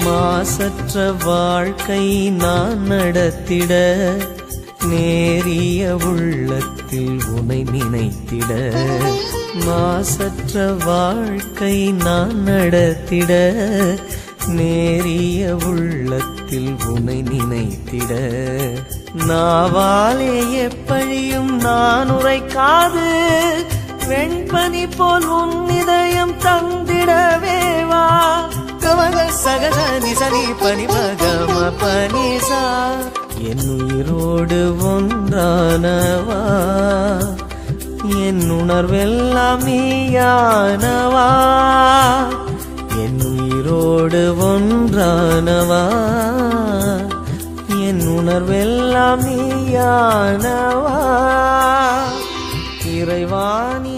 மாசற்ற வாழ்க்கை நான் நடத்திட, நேரிய உள்ளத்தில் உனை நினைத்திட. மாசற்ற வாழ்க்கை நான் நடத்திட, நேரிய உள்ளத்தில் உனை நினைத்திட. நாவாலே எப்படியும் நான் உரைக்காது, வெண்பனி போல் உன் இதயம் தந்திடவேவா. கவக சகத நிசனி பனி பகம பனிசா, என் உயிரோடு ஒன்றானவா, என் உணர்வெல்லாம் நீயானவா. என் உயிரோடு ஒன்றானவா, என் உணர்வெல்லாம் நீயானவா. இறைவாணி